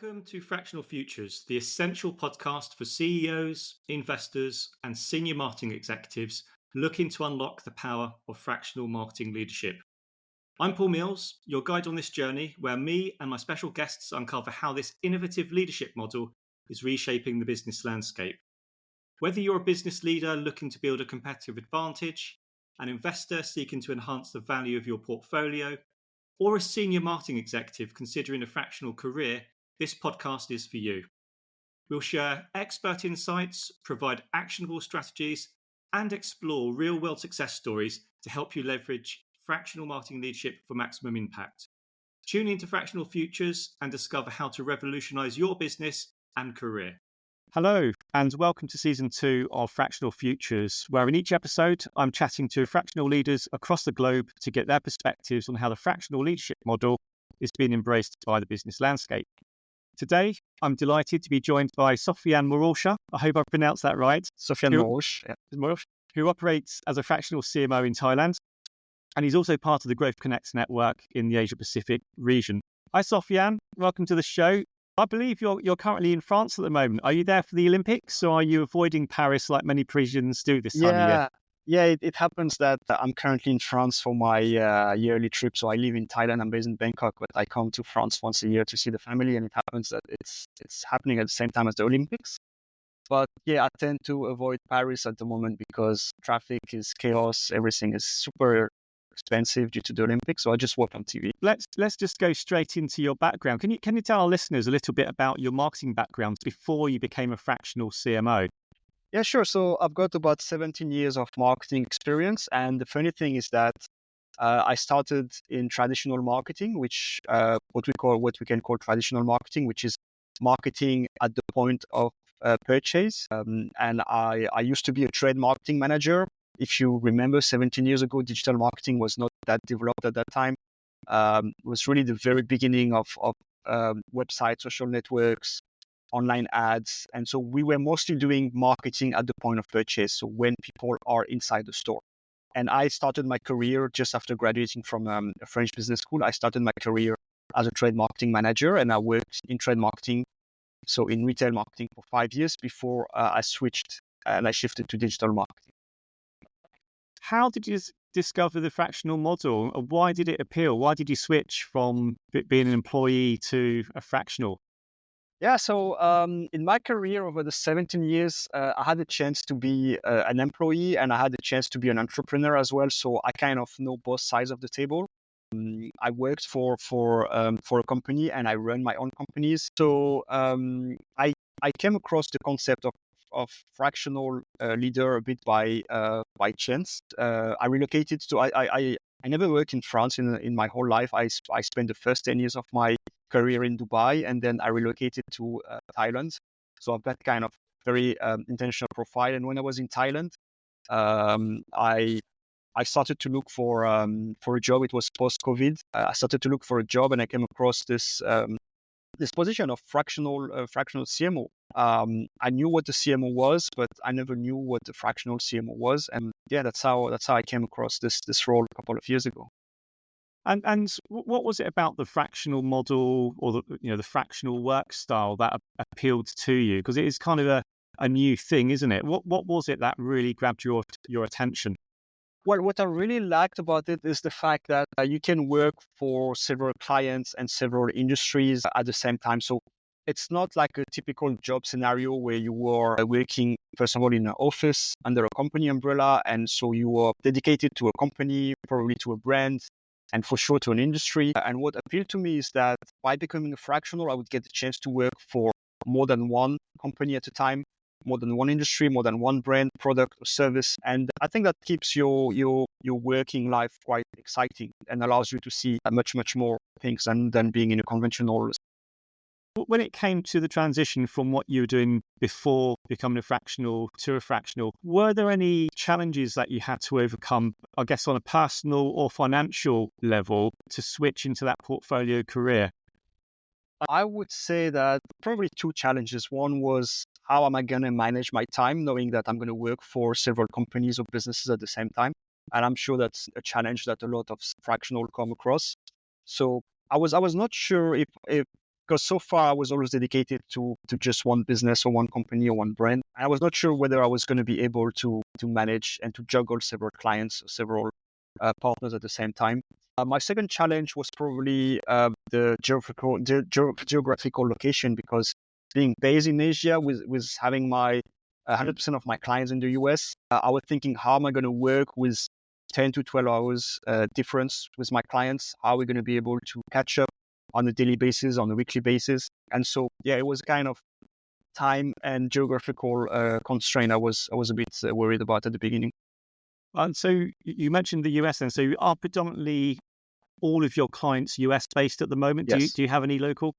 Welcome to Fractional Futures, the essential podcast for CEOs, investors, and senior marketing executives looking to unlock the power of fractional marketing leadership. I'm Paul Mills, your guide on this journey, where me and my special guests uncover how this innovative leadership model is reshaping the business landscape. Whether you're a business leader looking to build a competitive advantage, an investor seeking to enhance the value of your portfolio, or a senior marketing executive considering a fractional career, this podcast is for you. We'll share expert insights, provide actionable strategies, and explore real-world success stories to help you leverage fractional marketing leadership for maximum impact. Tune into Fractional Futures and discover how to revolutionize your business and career. Hello, and welcome to Season 2 of Fractional Futures, where in each episode, I'm chatting to fractional leaders across the globe to get their perspectives on how the fractional leadership model is being embraced by the business landscape. Today, I'm delighted to be joined by Sofiane Morouche. I hope I've pronounced that right. Sofiane Morouche, who operates as a fractional CMO in Thailand. And he's also part of the Growth Connects network in the Asia-Pacific region. Hi, Sofiane. Welcome to the show. I believe you're currently in France at the moment. Are you there for the Olympics, or are you avoiding Paris like many Parisians do this time of year? Yeah, it happens that I'm currently in France for my yearly trip. So I live in Thailand. I'm based in Bangkok, but I come to France once a year to see the family. And it happens that it's happening at the same time as the Olympics. But yeah, I tend to avoid Paris at the moment because traffic is chaos. Everything is super expensive due to the Olympics. So I just watch on TV. Let's just go straight into your background. Can you tell our listeners a little bit about your marketing background before you became a fractional CMO? Yeah, sure. So I've got about 17 years of marketing experience. And the funny thing is that I started in traditional marketing, which what we can call traditional marketing, which is marketing at the point of purchase. And I used to be a trade marketing manager. If you remember, 17 years ago, digital marketing was not that developed at that time. It was really the very beginning of websites, social networks, online ads. And so we were mostly doing marketing at the point of purchase. So when people are inside the store. And I started my career just after graduating from a French business school. I started my career as a trade marketing manager, and I worked in trade marketing, so in retail marketing, for 5 years before I switched and I shifted to digital marketing. How did you discover the fractional model? Why did it appeal? Why did you switch from being an employee to a fractional? Yeah, so in my career over the 17 years, I had a chance to be an employee, and I had a chance to be an entrepreneur as well. So I kind of know both sides of the table. I worked for a company, and I run my own companies. So I came across the concept of fractional leader a bit by chance. I relocated to I never worked in France in my whole life. I spent the first 10 years of my career in Dubai, and then I relocated to Thailand. So I've got kind of very intentional profile. And when I was in Thailand, I started to look for a job. It was post-COVID. I started to look for a job, and I came across this position of fractional CMO. I knew what the CMO was, but I never knew what the fractional CMO was. And yeah, that's how I came across this role a couple of years ago. And what was it about the fractional model, or the fractional work style that appealed to you? Because it is kind of a new thing, isn't it? What was it that really grabbed your attention? Well, what I really liked about it is the fact that you can work for several clients and several industries at the same time. So it's not like a typical job scenario where you are working, first of all, in an office under a company umbrella. And so you are dedicated to a company, probably to a brand, and for sure to an industry. And what appealed to me is that by becoming a fractional, I would get the chance to work for more than one company at a time, more than one industry, more than one brand, product, or service. And I think that keeps your working life quite exciting and allows you to see much, much more things than being in a conventional. When it came to the transition from what you were doing before becoming a fractional to a fractional, were there any challenges that you had to overcome, I guess, on a personal or financial level to switch into that portfolio career? I would say that probably two challenges. One was, how am I going to manage my time, knowing that I'm going to work for several companies or businesses at the same time? And I'm sure that's a challenge that a lot of fractional come across. So I was not sure if because so far I was always dedicated to just one business or one company or one brand. I was not sure whether I was going to be able to manage and to juggle several clients, several partners at the same time. My second challenge was probably the geographical location, because being based in Asia with having my 100% of my clients in the US, I was thinking, how am I going to work with 10 to 12 hours difference with my clients? How are we going to be able to catch up on a daily basis, on a weekly basis? And so, yeah, it was kind of time and geographical constraint I was a bit worried about at the beginning. And so you mentioned the US, and so you are predominantly all of your clients US based at the moment. Yes. Do you have any local?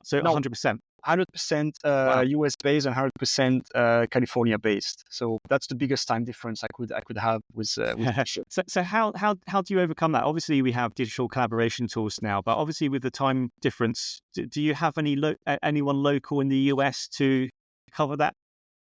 So No. 100%. 100% Wow. US based and 100% California based. So that's the biggest time difference I could have with So how do you overcome that? Obviously, we have digital collaboration tools now, but obviously with the time difference, do you have anyone local in the US to cover that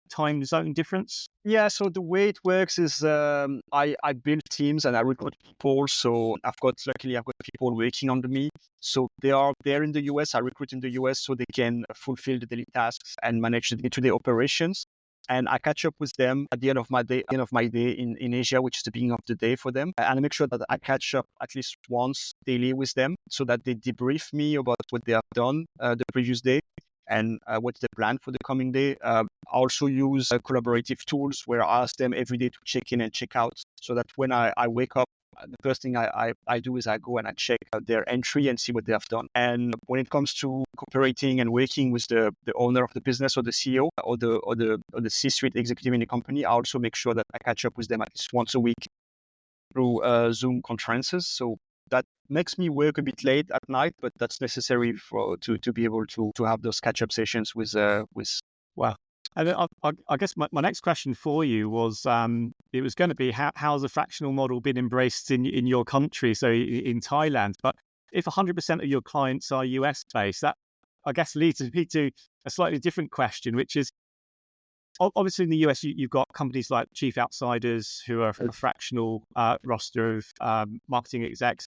time zone difference? Yeah, so the way it works is I build teams and I recruit people. So luckily I've got people working under me. So they are there in the US. I recruit in the US so they can fulfill the daily tasks and manage the day-to-day operations. And I catch up with them at the end of my day, in Asia, which is the beginning of the day for them. And I make sure that I catch up at least once daily with them so that they debrief me about what they have done the previous day and what's the plan for the coming day. I also use collaborative tools where I ask them every day to check in and check out, so that when I wake up, the first thing I do is I go and I check their entry and see what they have done. And when it comes to cooperating and working with the owner of the business or the CEO or the C-suite executive in the company, I also make sure that I catch up with them at least once a week through Zoom conferences. So that makes me work a bit late at night, but that's necessary to be able to have those catch-up sessions with. Wow. And I guess my next question for you was, it was going to be, how's the fractional model been embraced in your country, so in Thailand? But if 100% of your clients are US based, that I guess leads me to a slightly different question, which is, obviously in the US, you've got companies like Chief Outsiders, who are a fractional roster of marketing execs.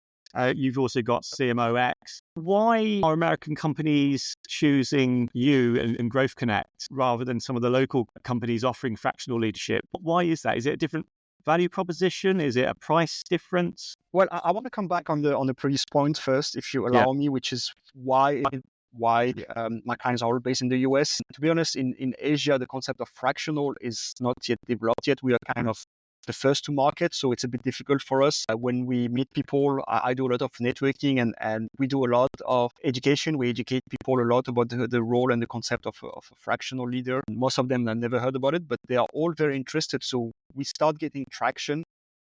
You've also got CMOX. Why are American companies choosing you and Growth Connect rather than some of the local companies offering fractional leadership? Why is that? Is it a different value proposition? Is it a price difference? Well, I want to come back on the previous point first, if you allow me, which is why my clients are all based in the US. To be honest, in Asia, the concept of fractional is not yet developed yet. We are kind of the first to market, so it's a bit difficult for us. When we meet people, I do a lot of networking and we do a lot of education. We educate people a lot about the role and the concept of a fractional leader. Most of them have never heard about it, but they are all very interested. So we start getting traction,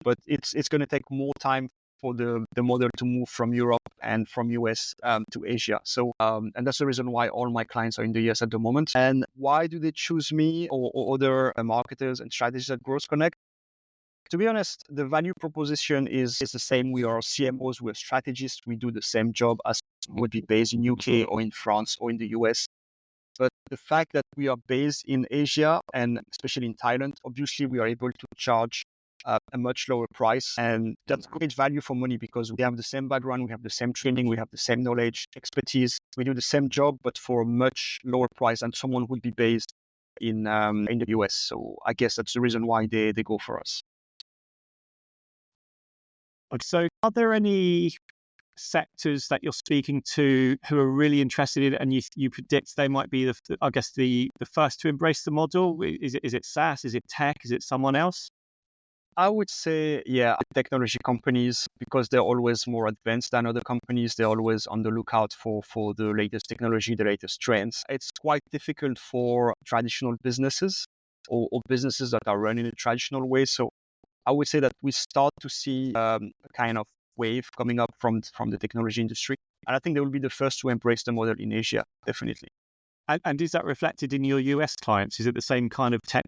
but it's going to take more time for the model to move from Europe and from US to Asia. So, and that's the reason why all my clients are in the US at the moment. And why do they choose me or other marketers and strategists at Growth Connect? To be honest, the value proposition is the same. We are CMOs, we're strategists. We do the same job as would be based in UK or in France or in the US. But the fact that we are based in Asia and especially in Thailand, obviously we are able to charge a much lower price. And that's great value for money because we have the same background, we have the same training, we have the same knowledge, expertise. We do the same job, but for a much lower price than someone would be based in the US. So I guess that's the reason why they go for us. So are there any sectors that you're speaking to who are really interested in it and you predict they might be the first to embrace the model? Is it SaaS? Is it tech? Is it someone else? I would say, technology companies, because they're always more advanced than other companies. They're always on the lookout for the latest technology, the latest trends. It's quite difficult for traditional businesses or businesses that are run in a traditional way. So I would say that we start to see a kind of wave coming up from the technology industry. And I think they will be the first to embrace the model in Asia, definitely. And is that reflected in your US clients? Is it the same kind of tech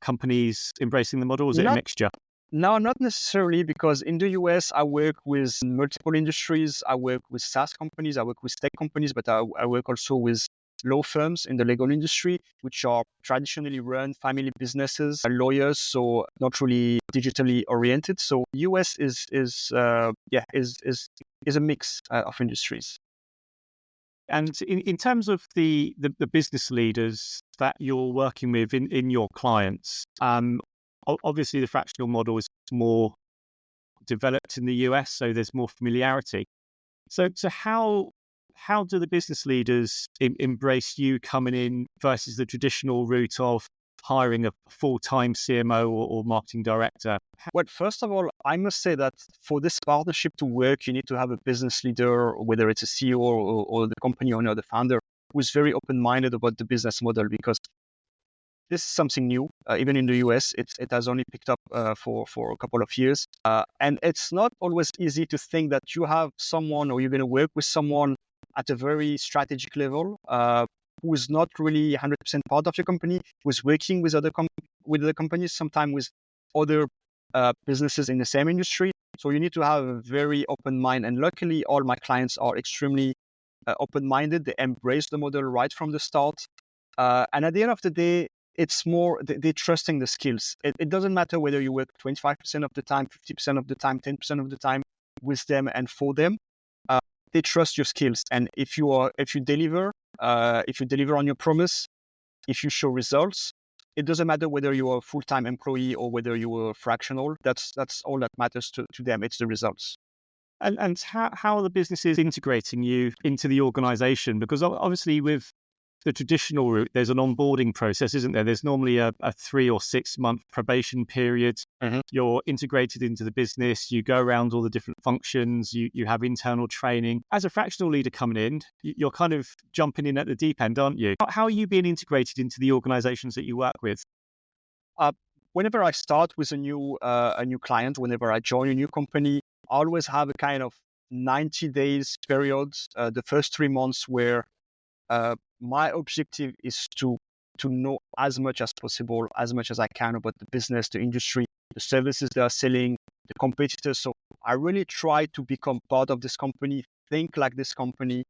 companies embracing the model, or is it a mixture? No, not necessarily, because in the US, I work with multiple industries. I work with SaaS companies, I work with tech companies, but I work also with law firms in the legal industry, which are traditionally run family businesses, lawyers, so not really digitally oriented. So US is a mix of industries. And in terms of the business leaders that you're working with in your clients, obviously the fractional model is more developed in the US, so there's more familiarity. So how do the business leaders embrace you coming in versus the traditional route of hiring a full-time CMO or marketing director? Well, first of all, I must say that for this partnership to work, you need to have a business leader, whether it's a CEO or the company owner, the founder, who's very open-minded about the business model, because this is something new. Even in the US, it has only picked up for a couple of years. And it's not always easy to think that you have someone or you're going to work with someone at a very strategic level who is not really 100% part of your company, who's working with other companies, sometimes with other businesses in the same industry. So you need to have a very open mind. And luckily, all my clients are extremely open-minded. They embrace the model right from the start. And at the end of the day, it's more they're trusting the skills. It doesn't matter whether you work 25% of the time, 50% of the time, 10% of the time with them and for them. They trust your skills, and if you deliver on your promise, if you show results, it doesn't matter whether you are a full-time employee or whether you are fractional. That's all that matters to them. It's the results. And how are the businesses integrating you into the organization? Because obviously with the traditional route, there's an onboarding process, isn't there? There's normally a 3 or 6 month probation period. Mm-hmm. You're integrated into the business. You go around all the different functions. You have internal training. As a fractional leader coming in, you're kind of jumping in at the deep end, aren't you? How are you being integrated into the organizations that you work with? Whenever I start with a new client, whenever I join a new company, I always have a kind of 90 days period, the first 3 months where my objective is to know as much as possible, as much as I can about the business, the industry, the services they are selling, the competitors. So I really try to become part of this company, think like this company,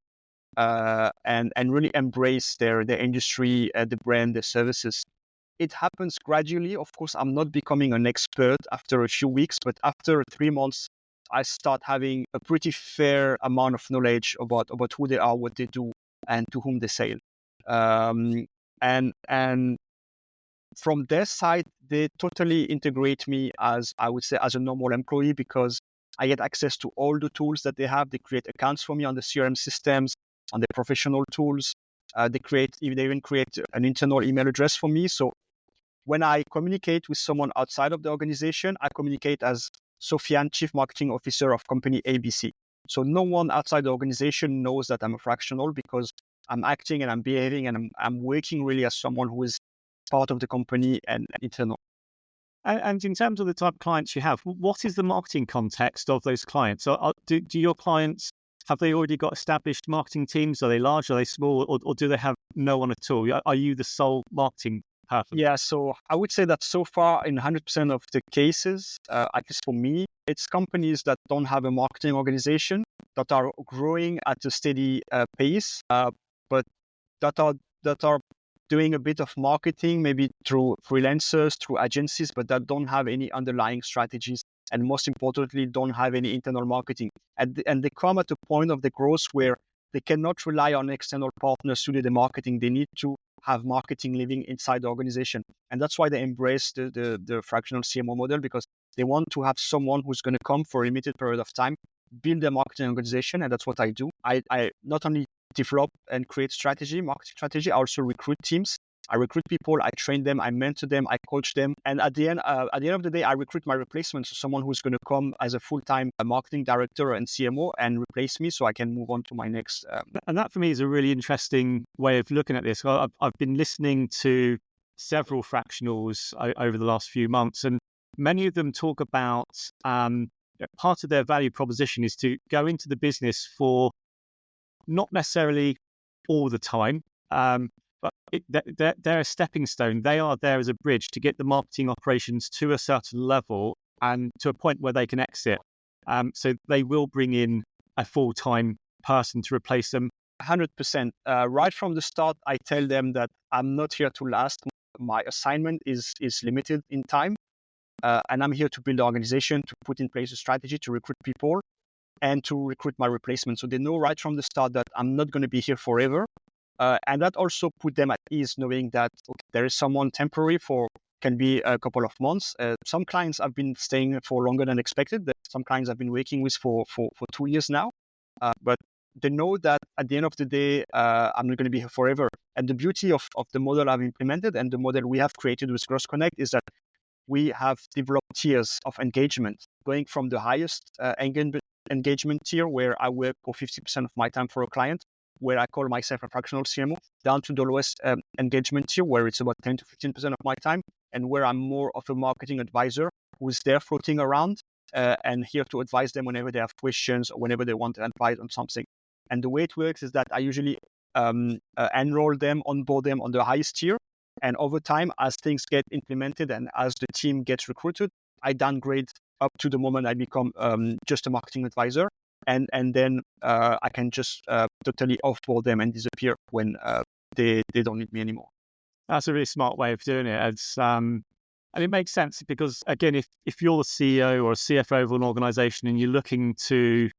and really embrace their industry, the brand, the services. It happens gradually. Of course, I'm not becoming an expert after a few weeks, but after 3 months, I start having a pretty fair amount of knowledge about who they are, what they do, and to whom they sell. And from their side, they totally integrate me as, I would say, as a normal employee, because I get access to all the tools that they have. They create accounts for me on the CRM systems, on the professional tools. They even create an internal email address for me. So when I communicate with someone outside of the organization, I communicate as Sofiane, Chief Marketing Officer of company ABC. So no one outside the organization knows that I'm a fractional, because I'm acting and I'm behaving and I'm working really as someone who is part of the company and internal. And in terms of the type of clients you have, what is the marketing context of those clients? So do your clients, have they already got established marketing teams? Are they large? Are they small? Or do they have no one at all? Are you the sole marketing person? Yeah, so I would say that so far in 100% of the cases, at least for me, it's companies that don't have a marketing organization, that are growing at a steady pace, but that are doing a bit of marketing, maybe through freelancers, through agencies, but that don't have any underlying strategies, and most importantly, don't have any internal marketing. And they come at a point of the growth where they cannot rely on external partners to do the marketing. They need to have marketing living inside the organization. And that's why they embrace the fractional CMO model, because they want to have someone who's going to come for a limited period of time, build their marketing organization. And that's what I do. I not only develop and create marketing strategy, I also recruit teams. I recruit people, I train them, I mentor them, I coach them. And at the end of the day, I recruit my replacement, so someone who's going to come as a full-time marketing director and CMO and replace me, so I can move on to my next. And that for me is a really interesting way of looking at this. I've been listening to several fractionals over the last few months, and many of them talk about part of their value proposition is to go into the business for not necessarily all the time, but they're a stepping stone. They are there as a bridge to get the marketing operations to a certain level and to a point where they can exit. So they will bring in a full-time person to replace them. 100%. Right from the start, I tell them that I'm not here to last. My assignment is limited in time, and I'm here to build an organization, to put in place a strategy, to recruit people. and to recruit my replacement. So they know right from the start that I'm not going to be here forever. And that also put them at ease, knowing that there is someone temporary for can be a couple of months. Some clients have been staying for longer than expected. Some clients I've been working with for 2 years now. But they know that at the end of the day, I'm not going to be here forever. And the beauty of the model I've implemented and the model we have created with Cross Connect is that we have developed tiers of engagement, going from the highest engagement tier, where I work for 50% of my time for a client, where I call myself a fractional CMO, down to the lowest engagement tier, where it's about 10 to 15% of my time, and where I'm more of a marketing advisor who's there floating around and here to advise them whenever they have questions or whenever they want advice on something. And the way it works is that I usually enroll them, onboard them on the highest tier. And over time, as things get implemented and as the team gets recruited, I downgrade up to the moment I become just a marketing advisor. And then I can just totally offboard them and disappear when they don't need me anymore. That's a really smart way of doing it. And it makes sense because, again, if you're the CEO or a CFO of an organization and you're looking to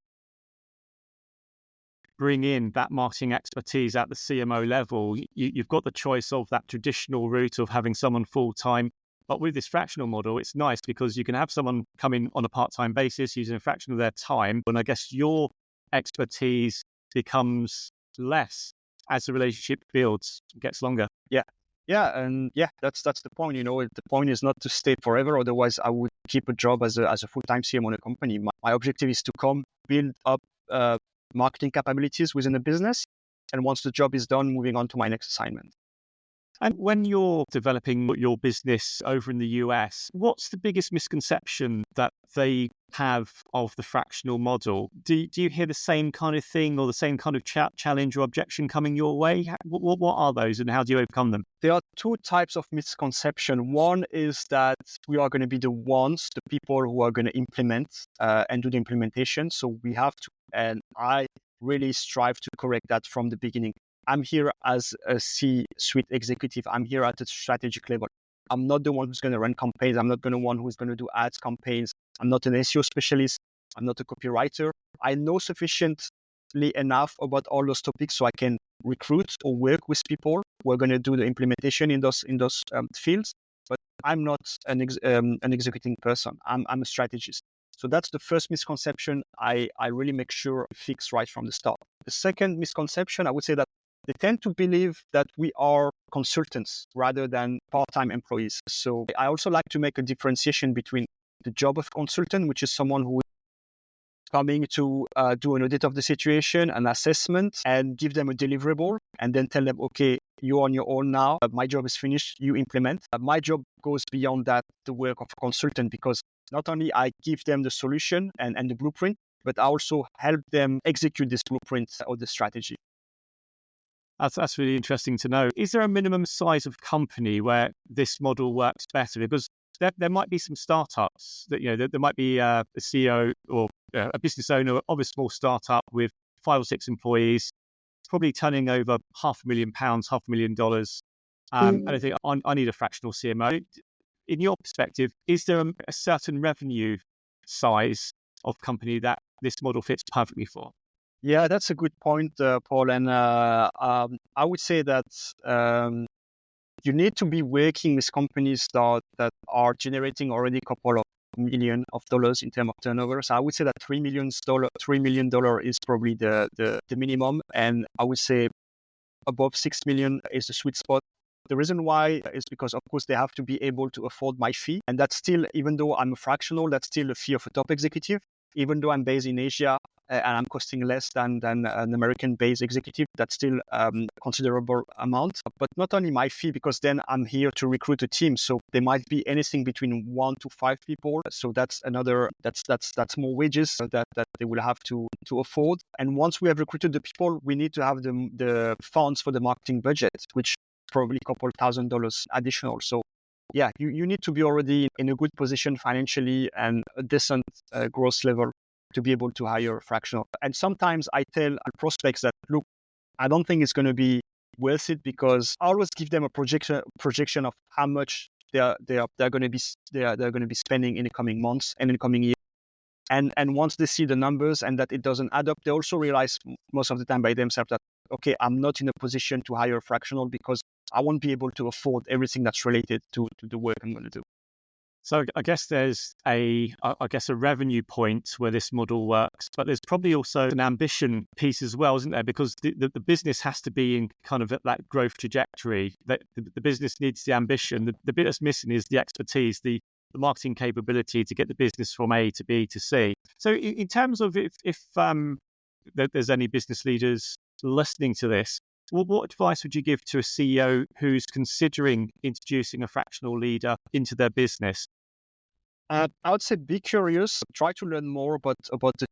bring in that marketing expertise at the CMO level, you've got the choice of that traditional route of having someone full-time. But with this fractional model, it's nice because you can have someone come in on a part-time basis using a fraction of their time. And I guess your expertise becomes less as the relationship builds, gets longer. Yeah, and that's the point. The point is not to stay forever. Otherwise, I would keep a job as a full-time CMO in a company. My objective is to come build up marketing capabilities within a business, and once the job is done, moving on to my next assignment. And when you're developing your business over in the US, what's the biggest misconception that they have of the fractional model? Do you hear the same kind of thing or the same kind of challenge or objection coming your way? What are those and how do you overcome them? There are two types of misconception. One is that we are going to be the people who are going to implement and do the implementation. So we have to, and I really strive to correct that from the beginning. I'm here as a C-suite executive. I'm here at a strategic level. I'm not the one who's going to run campaigns. I'm not the one who's going to do ads campaigns. I'm not an SEO specialist. I'm not a copywriter. I know sufficiently enough about all those topics so I can recruit or work with people who are going to do the implementation in those fields. But I'm not an executing person. I'm a strategist. So that's the first misconception I really make sure I fix right from the start. The second misconception, I would say that they tend to believe that we are consultants rather than part-time employees. So I also like to make a differentiation between the job of consultant, which is someone who is coming to do an audit of the situation, an assessment, and give them a deliverable, and then tell them, okay, you're on your own now. My job is finished. You implement. My job goes beyond that, the work of a consultant, because not only I give them the solution and the blueprint, but I also help them execute this blueprint or the strategy. That's really interesting to know. Is there a minimum size of company where this model works better? Because there might be some startups that, there might be a CEO or a business owner of a small startup with 5 or 6 employees, probably turning over £500,000, $500,000. And I think I need a fractional CMO. In your perspective, is there a certain revenue size of company that this model fits perfectly for? Yeah, that's a good point, Paul. And I would say that you need to be working with companies that are generating already a couple of million of dollars in terms of turnover. So I would say that $3 million is probably the minimum. And I would say above 6 million is the sweet spot. The reason why is because, of course, they have to be able to afford my fee. And that's still, even though I'm a fractional, that's still a fee of a top executive. Even though I'm based in Asia and I'm costing less than an American-based executive, that's still a considerable amount. But not only my fee, because then I'm here to recruit a team. So there might be anything between 1 to 5 people. So that's that's more wages that they will have to afford. And once we have recruited the people, we need to have the funds for the marketing budget, which probably a couple $1,000 additional. So yeah, you need to be already in a good position financially and a decent growth level to be able to hire a fractional. And sometimes I tell prospects that, look, I don't think it's going to be worth it, because I always give them a projection of how much they're going to be spending in the coming months and in the coming years. And once they see the numbers and that it doesn't add up, they also realize most of the time by themselves that, okay, I'm not in a position to hire a fractional because I won't be able to afford everything that's related to the work I'm going to do. So I guess there's a revenue point where this model works, but there's probably also an ambition piece as well, isn't there? Because the business has to be in kind of that growth trajectory. That the business needs the ambition. The bit that's missing is the expertise, the marketing capability to get the business from A to B to C. So in terms of if there's any business leaders listening to this, what advice would you give to a CEO who's considering introducing a fractional leader into their business? I would say be curious, try to learn more about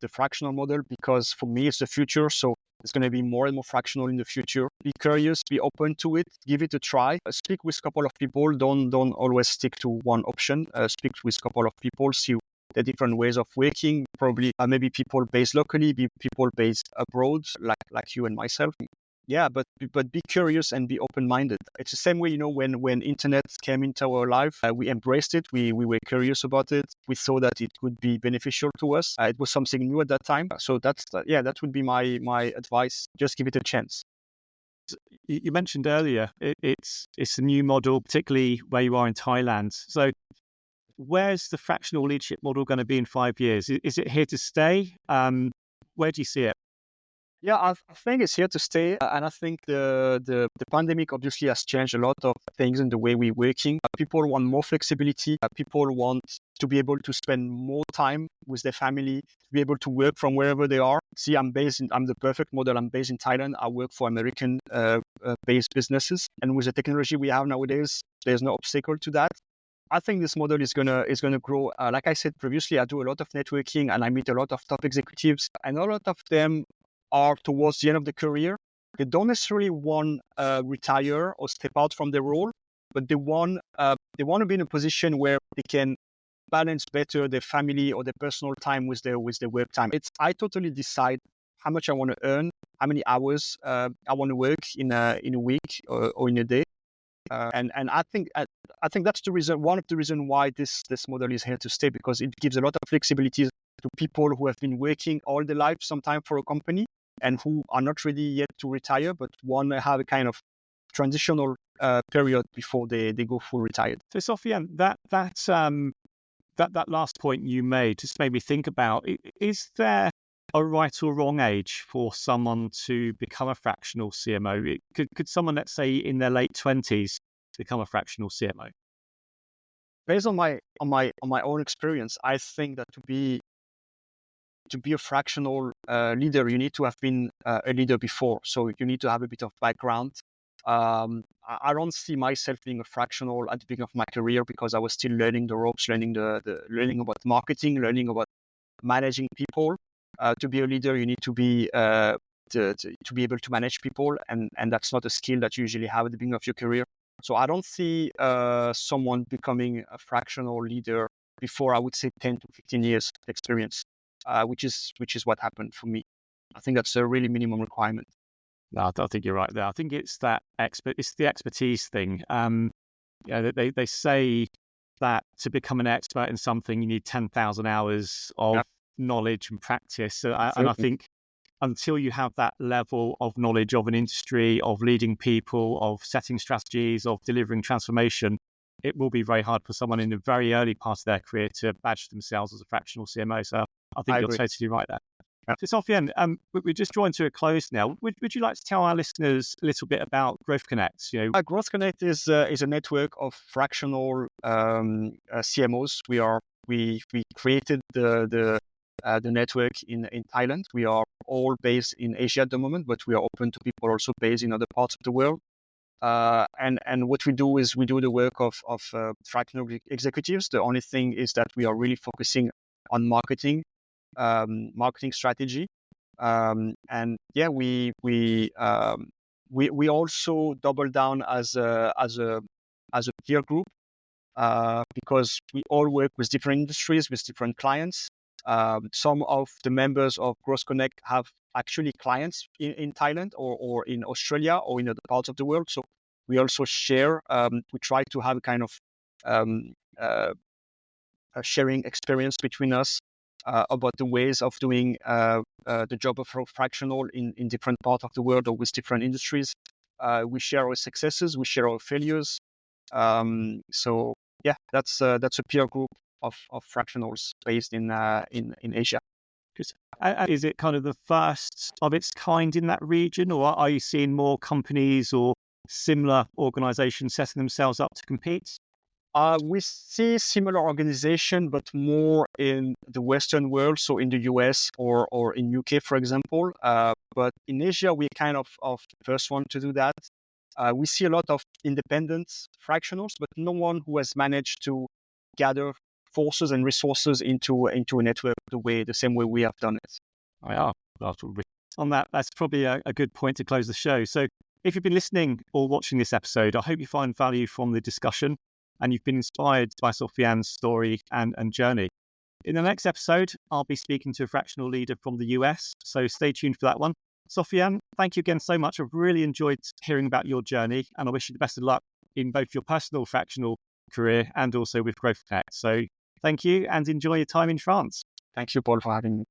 the fractional model, because for me, it's the future. So it's going to be more and more fractional in the future. Be curious, be open to it, give it a try. Speak with a couple of people. Don't always stick to one option. Speak with a couple of people, see the different ways of working. Probably maybe people based locally, be people based abroad, like you and myself. Yeah, but be curious and be open-minded. It's the same way, when internet came into our life, we embraced it. We were curious about it. We saw that it could be beneficial to us. It was something new at that time. So that would be my advice. Just give it a chance. You mentioned earlier it's a new model, particularly where you are in Thailand. So where's the fractional leadership model going to be in 5 years? Is it here to stay? Where do you see it? Yeah, I think it's here to stay, and I think the pandemic obviously has changed a lot of things in the way we're working. People want more flexibility. People want to be able to spend more time with their family, to be able to work from wherever they are. See, I'm the perfect model. I'm based in Thailand. I work for American based businesses, and with the technology we have nowadays, there's no obstacle to that. I think this model is gonna grow. Like I said previously, I do a lot of networking and I meet a lot of top executives, and a lot of them are towards the end of the career. They don't necessarily want to retire or step out from their role, but they want to be in a position where they can balance better their family or their personal time with their work time. I totally decide how much I want to earn, how many hours I want to work in a week or in a day. And I think that's one of the reason why this model is here to stay, because it gives a lot of flexibility to people who have been working all their life, sometime for a company, and who are not ready yet to retire, but want to have a kind of transitional period before they go full retired. So Sofiane, that last point you made just made me think about: is there a right or wrong age for someone to become a fractional CMO? Could someone, let's say, in their late 20s, become a fractional CMO? Based on my own experience, I think that to be a fractional leader, you need to have been a leader before. So you need to have a bit of background. I don't see myself being a fractional at the beginning of my career, because I was still learning the ropes, learning learning about marketing, learning about managing people. To be a leader, you need to be to be able to manage people, and that's not a skill that you usually have at the beginning of your career. So I don't see someone becoming a fractional leader before, I would say, 10 to 15 years experience, which is what happened for me. I think that's a really minimum requirement. No, I think you're right there. I think it's it's the expertise thing. They say that to become an expert in something, you need 10,000 hours of knowledge and practice. And I think until you have that level of knowledge of an industry, of leading people, of setting strategies, of delivering transformation, it will be very hard for someone in the very early part of their career to badge themselves as a fractional CMO. So I think you're totally right there. Yeah. So Sofiane, we're just drawing to a close now. Would you like to tell our listeners a little bit about Growth Connect? Growth Connect is a network of fractional CMOs. We created the network in Thailand. We are all based in Asia at the moment, but we are open to people also based in other parts of the world. And what we do is we do the work of fractional executives. The only thing is that we are really focusing on marketing strategy, and yeah, we also double down as a peer group, because we all work with different industries, with different clients. Some of the members of Growth Connect have actually clients in Thailand or in Australia or in other parts of the world. So we also share. We try to have a kind of a sharing experience between us. about the ways of doing the job of fractional in different parts of the world or with different industries. We share our successes, we share our failures. So yeah, that's a peer group of fractionals based in Asia. Is it kind of the first of its kind in that region, or are you seeing more companies or similar organizations setting themselves up to compete? We see similar organization, but more in the Western world, so in the US or in UK, for example. But in Asia, we're kind of the first one to do that. We see a lot of independent fractionals, but no one who has managed to gather forces and resources into a network the same way we have done it. On that, that's probably a good point to close the show. So if you've been listening or watching this episode, I hope you find value from the discussion and you've been inspired by Sofiane's story and journey. In the next episode, I'll be speaking to a fractional leader from the US, so stay tuned for that one. Sofiane, thank you again so much. I've really enjoyed hearing about your journey, and I wish you the best of luck in both your personal fractional career and also with Growth Tech. So thank you and enjoy your time in France. Thank you, Paul, for having me.